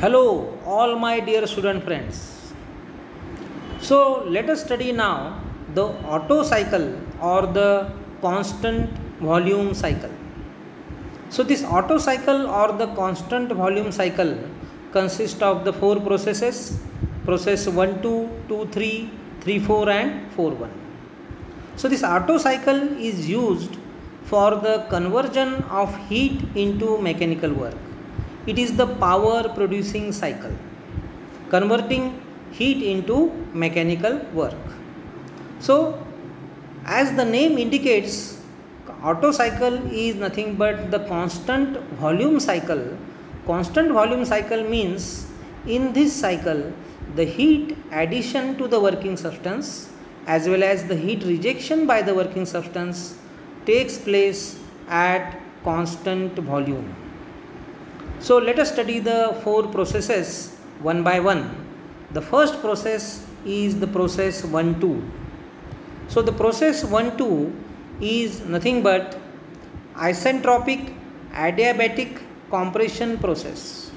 Hello, all my dear student friends. So, let us study now the Otto cycle or the constant volume cycle. So, this Otto cycle or the constant volume cycle consists of the four processes: process 1, 2, 2, 3, 3, 4, and 4, 1. So, this Otto cycle is used for the conversion of heat into mechanical work. It is the power producing cycle, converting heat into mechanical work. So, as the name indicates, Otto cycle is nothing but the constant volume cycle. Constant volume cycle means in this cycle the heat addition to the working substance as well as the heat rejection by the working substance takes place at constant volume. So, let us study the four processes one by one. The first process is the process 1, 2. So, the process 1, 2 is nothing but isentropic adiabatic compression process.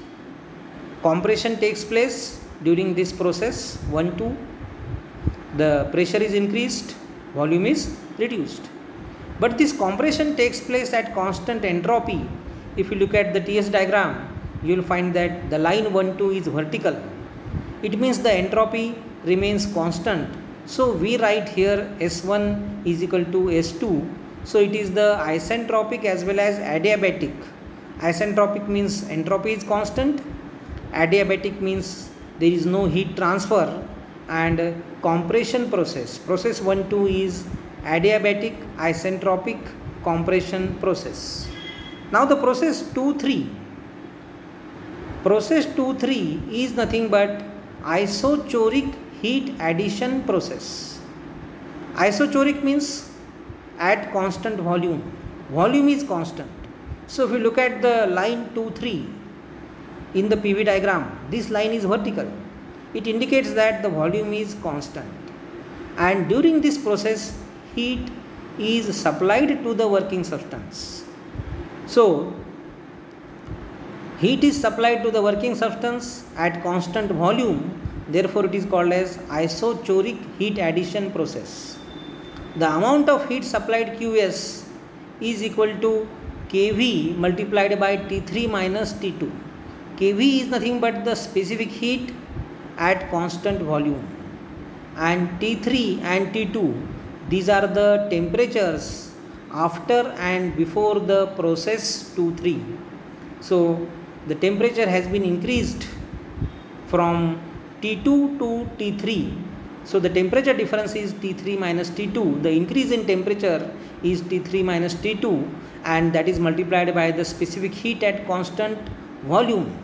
Compression takes place during this process 1, 2. The pressure is increased, volume is reduced. But this compression takes place at constant entropy. If you look at the TS diagram, you will find that the line 1, 2 is vertical. It means the entropy remains constant. So, we write here S1 is equal to S2. So, it is the isentropic as well as adiabatic. Isentropic means entropy is constant. Adiabatic means there is no heat transfer. And compression process. Process 1, 2 is adiabatic isentropic compression process. Now the process 2, 3. Process 2, 3 is nothing but isochoric heat addition process. Isochoric means at constant volume. Volume is constant. So if you look at the line 2, 3 in the PV diagram, this line is vertical. It indicates that the volume is constant. And during this process, heat is supplied to the working substance. So, heat is supplied to the working substance at constant volume, therefore it is called as isochoric heat addition process. The amount of heat supplied Qs is equal to Kv multiplied by T3 minus T2. Kv is nothing but the specific heat at constant volume, and T3 and T2, these are the temperatures after and before the process 2, 3. So, the temperature has been increased from T2 to T3. So, the temperature difference is T3 minus T2. The increase in temperature is T3 minus T2, and that is multiplied by the specific heat at constant volume,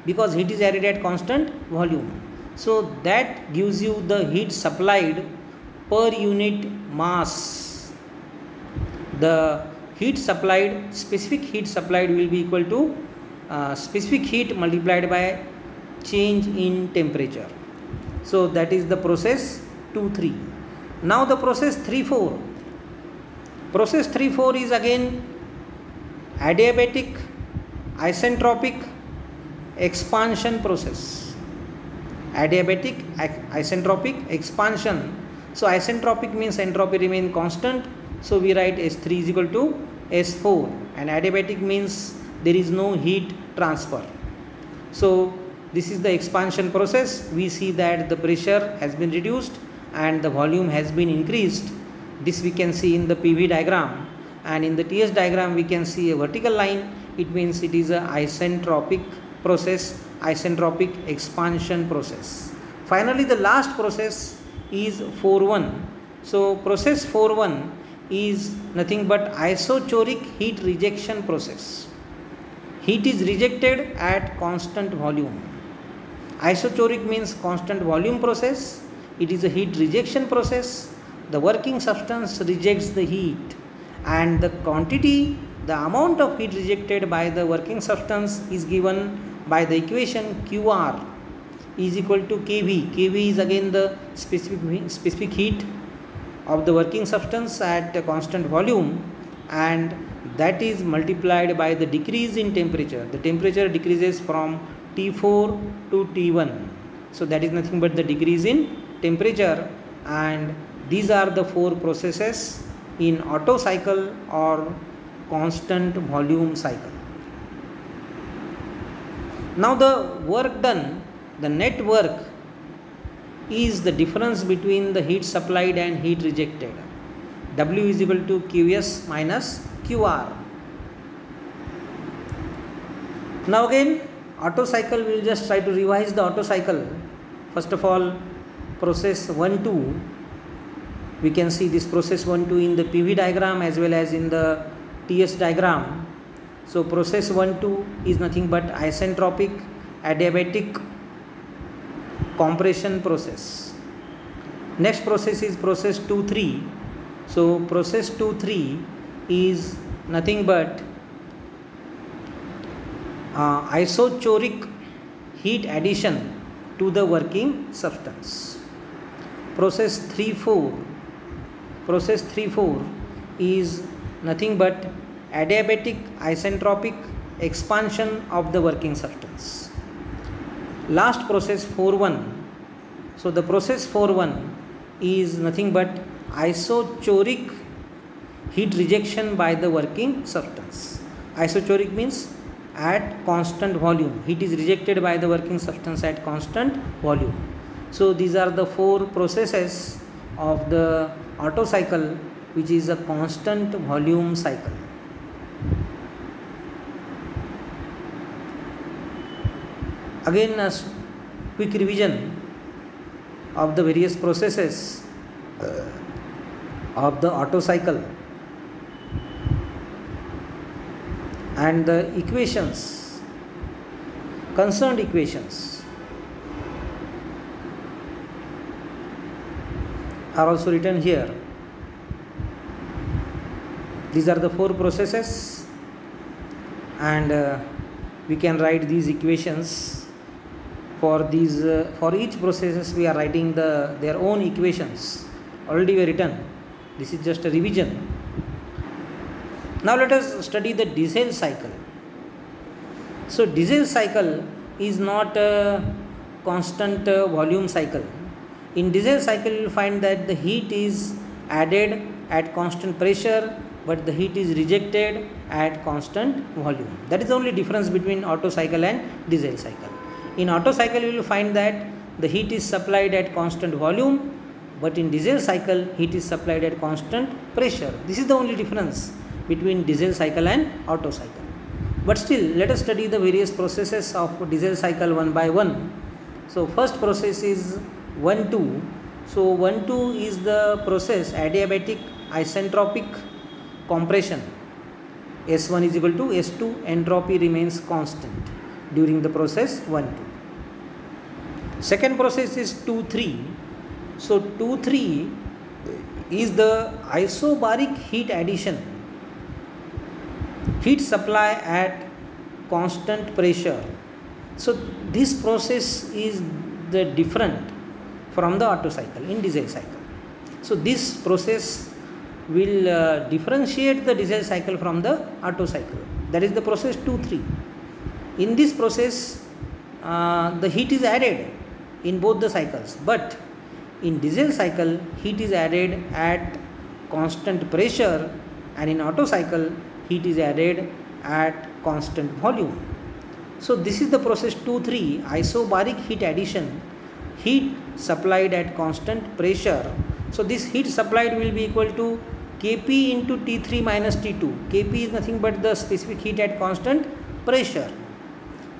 because heat is added at constant volume. So, that gives you the heat supplied per unit mass. The heat supplied, specific heat supplied will be equal to specific heat multiplied by change in temperature. So, that is the process 2, 3. Now, the process 3, 4. Process 3, 4 is again adiabatic isentropic expansion process. Adiabatic isentropic expansion. So, isentropic means entropy remain constant. So, we write S3 is equal to S4, and adiabatic means there is no heat transfer. So, this is the expansion process. We see that the pressure has been reduced and the volume has been increased. This we can see in the PV diagram, and in the TS diagram we can see a vertical line. It means it is a isentropic process, isentropic expansion process. Finally, the last process is 4, 1. So, process 4, 1 is nothing but isochoric heat rejection process. Heat is rejected at constant volume. Isochoric means constant volume process. It is a heat rejection process. The working substance rejects the heat, and the quantity, the amount of heat rejected by the working substance is given by the equation QR is equal to Kv. Kv is again the specific heat of the working substance at a constant volume, and that is multiplied by the decrease in temperature. The temperature decreases from T4 to T1. So that is nothing but the decrease in temperature, and these are the four processes in Otto cycle or constant volume cycle. Now the work done, the net work, is the difference between the heat supplied and heat rejected. W is equal to Qs minus Qr. Now again, Otto cycle, we will just try to revise the Otto cycle. First of all, process 1-2, we can see this process 1-2 in the PV diagram as well as in the TS diagram. So process 1-2 is nothing but isentropic adiabatic compression process. Next process is process 2-3. So process 2-3 is nothing but isochoric heat addition to the working substance. Process 3-4 is nothing but adiabatic isentropic expansion of the working substance. Last process 4-1. So the process 4-1 is nothing but isochoric heat rejection by the working substance. Isochoric means at constant volume. Heat is rejected by the working substance at constant volume. So these are the four processes of the Otto cycle, which is a constant volume cycle. Again, a quick revision of the various processes of the Otto cycle and the equations, concerned equations are also written here. These are the four processes, and we can write these equations for these for each processes. We are writing their own equations already were written. This is just a revision. Now let us study the diesel cycle. So diesel cycle is not a constant volume cycle. In diesel cycle you will find that the heat is added at constant pressure, but the heat is rejected at constant volume. That is the only difference between Otto cycle and diesel cycle. In Otto cycle you will find that the heat is supplied at constant volume, but in diesel cycle heat is supplied at constant pressure. This is the only difference between diesel cycle and Otto cycle. But still, let us study the various processes of diesel cycle one by one. So first process is 1-2. So 1-2 is the process adiabatic isentropic compression. S1 is equal to S2, entropy remains constant during the process 1-2. Second process is 2-3. So 2-3 is the isobaric heat addition, heat supply at constant pressure. So this process is the different from the Otto cycle in diesel cycle. So this process will differentiate the diesel cycle from the Otto cycle. That is the process 2-3. In this process the heat is added in both the cycles, but in diesel cycle heat is added at constant pressure, and in Otto cycle heat is added at constant volume. So this is the process 2-3, isobaric heat addition, heat supplied at constant pressure. So this heat supplied will be equal to Kp into T3 minus T2. Kp is nothing but the specific heat at constant pressure.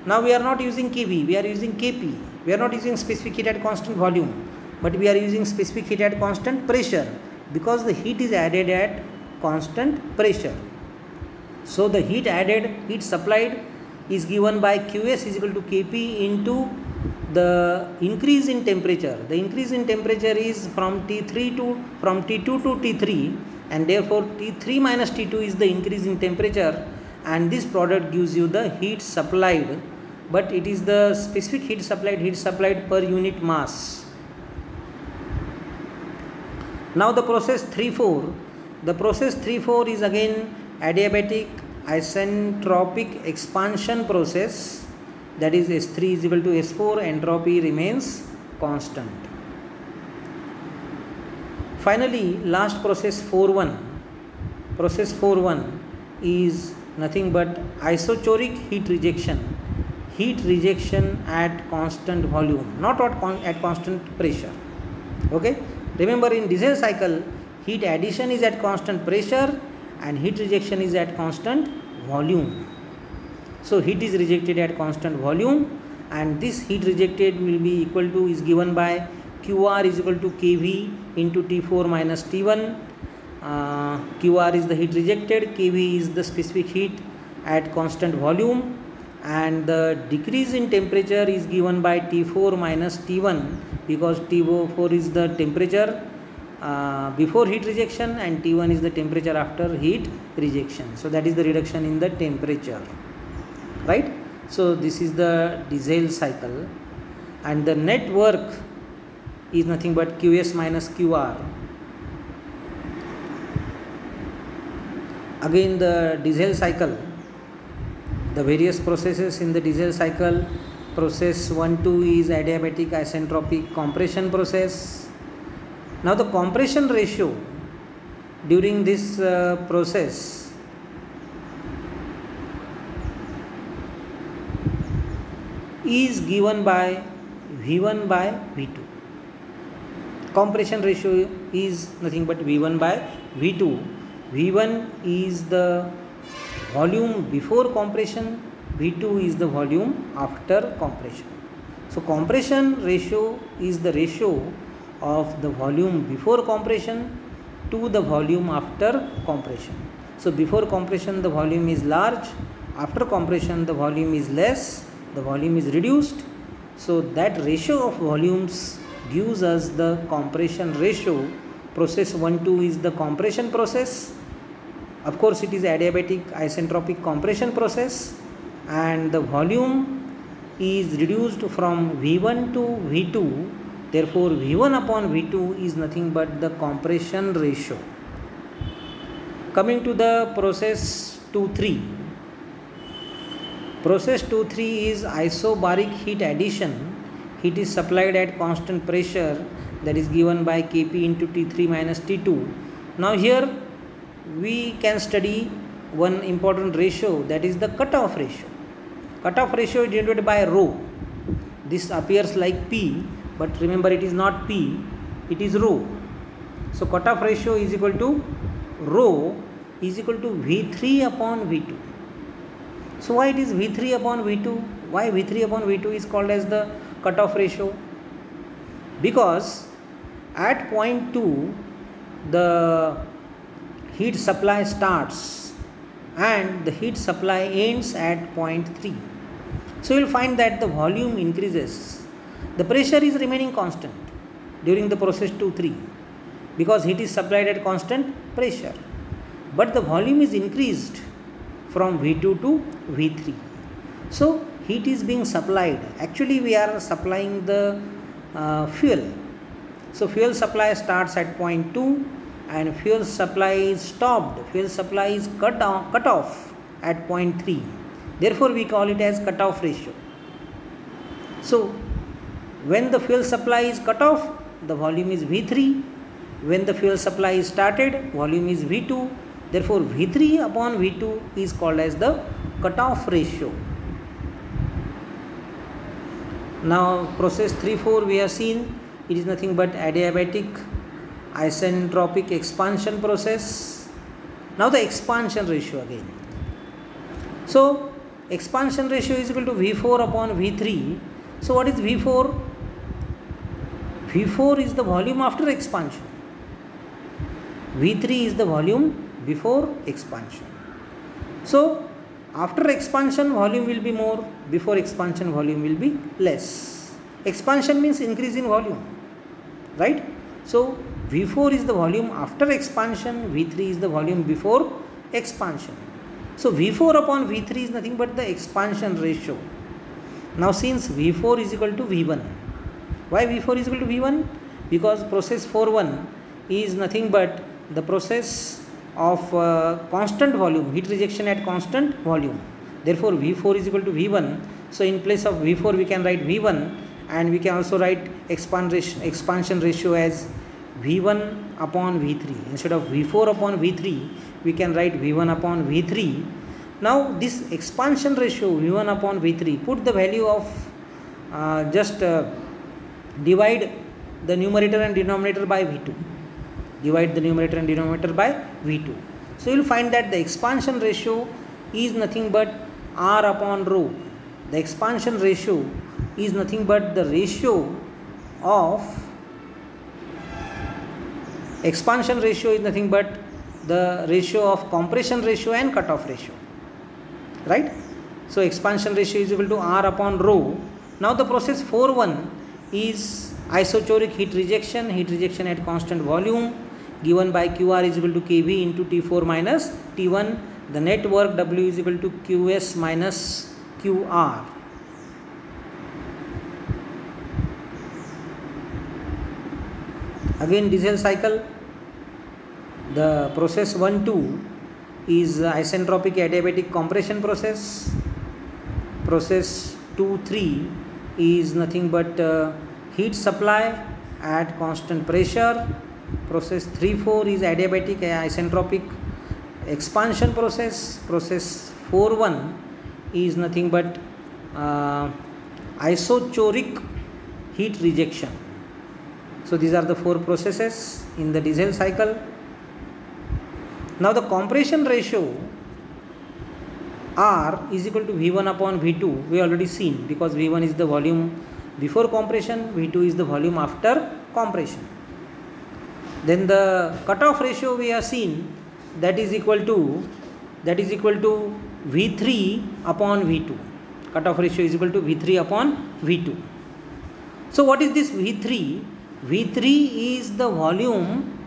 Now we are not using Kv, we are using Kp. We are not using specific heat at constant volume, but we are using specific heat at constant pressure because the heat is added at constant pressure. So the heat added, heat supplied is given by Qs is equal to Kp into the increase in temperature. The increase in temperature is from T2 to T3, and therefore T3 minus T2 is the increase in temperature, and this product gives you the heat supplied, but it is the specific heat supplied per unit mass. Now the process 3-4. The process 3-4 is again adiabatic isentropic expansion process. that is S3 is equal to S4, entropy remains constant. Finally, last process 4.1. Process 4.1 is nothing but isochoric heat rejection. Heat rejection at constant volume, not at constant pressure. Okay. Remember, in diesel cycle, heat addition is at constant pressure and heat rejection is at constant volume. So heat is rejected at constant volume, and this heat rejected will be equal to, is given by QR is equal to kV into T4 minus T1. QR is the heat rejected, kV is the specific heat at constant volume, and the decrease in temperature is given by T4 minus T1, because T4 is the temperature before heat rejection and T1 is the temperature after heat rejection. So that is the reduction in the temperature, right? So this is the diesel cycle, and the net work is nothing but Qs minus Qr. Again, the diesel cycle, the various processes in the diesel cycle. Process 1-2 is adiabatic isentropic compression process. Now the compression ratio during this process is given by V1 by V2. Compression ratio is nothing but V1 by V2. V1 is the volume before compression, V2 is the volume after compression. So compression ratio is the ratio of the volume before compression to the volume after compression. So before compression the volume is large, after compression the volume is less, the volume is reduced. So that ratio of volumes gives us the compression ratio. Process 1-2 is the compression process. Of course, it is adiabatic isentropic compression process, and the volume is reduced from V1 to V2. Therefore, V1 upon V2 is nothing but the compression ratio. Coming to the process 2-3. Process 2-3 is isobaric heat addition. Heat is supplied at constant pressure, that is given by Kp into T3 minus T2. Now here we can study one important ratio, that is the cutoff ratio. Cutoff ratio is denoted by rho. This appears like P, but remember it is not P, it is rho. So cutoff ratio is equal to rho is equal to V3 upon V2. So why it is V3 upon V2? Why V3 upon V2 is called as the cutoff ratio? Because at point 2 the heat supply starts and the heat supply ends at point 3. So you will find that the volume increases. The pressure is remaining constant during the process 2-3 because heat is supplied at constant pressure, but the volume is increased from V2 to V3. So heat is being supplied. Actually we are supplying the fuel. So fuel supply starts at point 2 and fuel supply is stopped. Fuel supply is cut off at point 3. Therefore we call it as cutoff ratio. So when the fuel supply is cut off, the volume is V3. When the fuel supply is started, volume is V2. Therefore V3 upon V2 is called as the cutoff ratio. Now process 3-4 we have seen, it is nothing but adiabatic isentropic expansion process. Now the expansion ratio again. So expansion ratio is equal to V4 upon V3. So what is V4? V4 is the volume after expansion. V3 is the volume before expansion. So after expansion volume will be more, before expansion volume will be less. Expansion means increase in volume, right? So V4 is the volume after expansion, V3 is the volume before expansion. So V4 upon V3 is nothing but the expansion ratio. Now since V4 is equal to V1, why V4 is equal to V1? Because process 4.1 is nothing but the process of constant volume, heat rejection at constant volume. Therefore V4 is equal to V1. So in place of V4 we can write V1, and we can also write expansion ratio as V1 upon V3. Instead of V4 upon V3, we can write V1 upon V3. Now this expansion ratio V1 upon V3, put the value of divide the numerator and denominator by V2. Divide the numerator and denominator by V2. So you will find that the expansion ratio is nothing but R upon rho. The expansion ratio is nothing but the ratio of expansion ratio is nothing but the ratio of compression ratio and cutoff ratio, right? So expansion ratio is equal to R upon rho. Now the process 4.1 is isochoric heat rejection at constant volume, given by QR is equal to kV into T4 minus T1. The net work W is equal to QS minus QR. Again diesel cycle, the process 1-2 is isentropic adiabatic compression process. Process 2-3 is nothing but heat supply at constant pressure. Process 3-4 is adiabatic isentropic expansion process. Process 4.1 is nothing but isochoric heat rejection. So these are the four processes in the diesel cycle. Now the compression ratio R is equal to V1 upon V2. We already seen, because V1 is the volume before compression, V2 is the volume after compression. Then the cutoff ratio we have seen, that is equal to V3 upon V2. Cutoff ratio is equal to V3 upon V2. So what is this V3? V3 is the volume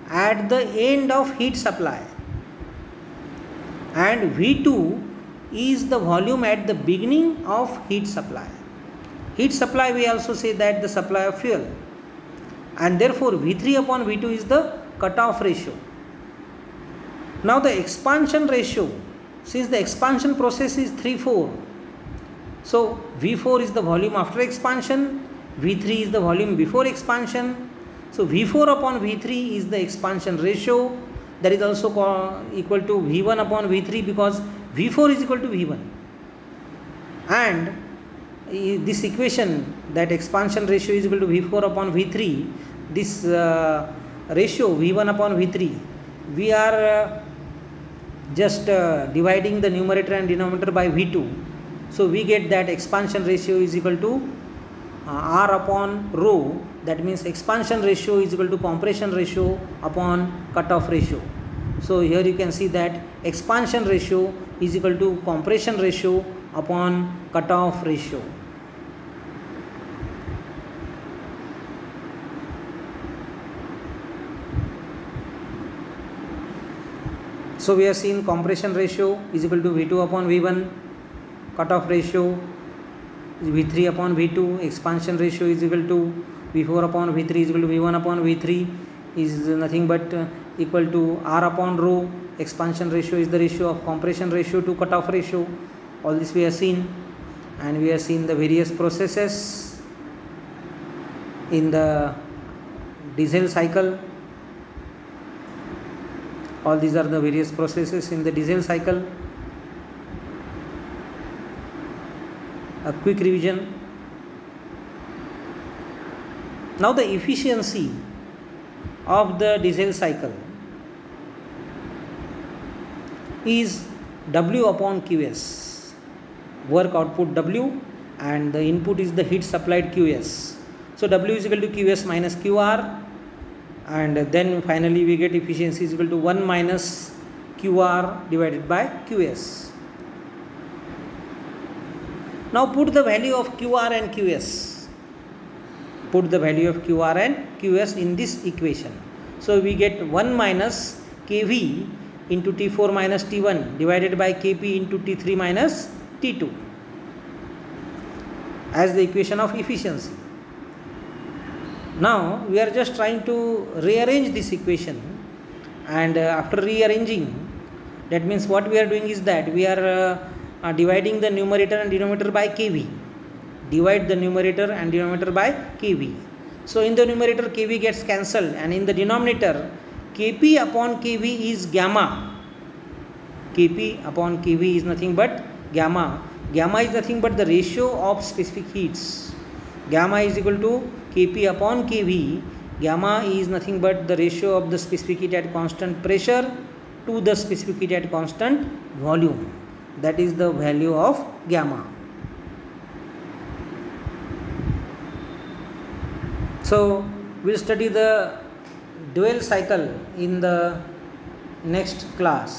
at the end of heat supply, and V2 is the volume at the beginning of heat supply. Heat supply, we also say that the supply of fuel, and therefore V3 upon V2 is the cutoff ratio. Now the expansion ratio, since the expansion process is 3-4, so V4 is the volume after expansion, V3 is the volume before expansion. So V4 upon V3 is the expansion ratio. That is also equal to V1 upon V3, because V4 is equal to V1. And this equation, that expansion ratio is equal to V4 upon V3, this ratio V1 upon V3, we are just dividing the numerator and denominator by V2. So we get that expansion ratio is equal to R upon rho. That means expansion ratio is equal to compression ratio upon cutoff ratio. So here you can see that expansion ratio is equal to compression ratio upon cutoff ratio. So we have seen compression ratio is equal to V2 upon V1, cutoff ratio is V3 upon V2, expansion ratio is equal to V4 upon V3 is equal to V1 upon V3 is nothing but equal to R upon rho. Expansion ratio is the ratio of compression ratio to cutoff ratio. All this we have seen, and we have seen the various processes in the diesel cycle. All these are the various processes in the diesel cycle. A quick revision. Now the efficiency of the diesel cycle is W upon QS. Work output W, and the input is the heat supplied QS. So W is equal to QS minus QR, and then finally we get efficiency is equal to 1 minus QR divided by QS. Now put the value of QR and QS. Put the value of QR and QS in this equation. So we get 1 minus kV into T4 minus T1 divided by Kp into T3 minus T2 as the equation of efficiency. Now we are just trying to rearrange this equation, and after rearranging, that means what we are doing is that we are dividing the numerator and denominator by kV. Divide the numerator and denominator by kV. So in the numerator kV gets cancelled, and in the denominator Kp upon kV is gamma. Kp upon kV is nothing but gamma. Gamma is nothing but the ratio of specific heats. Gamma is equal to Kp upon kV. Gamma is nothing but the ratio of the specific heat at constant pressure to the specific heat at constant volume. That is the value of gamma. So we'll study the dual cycle in the next class.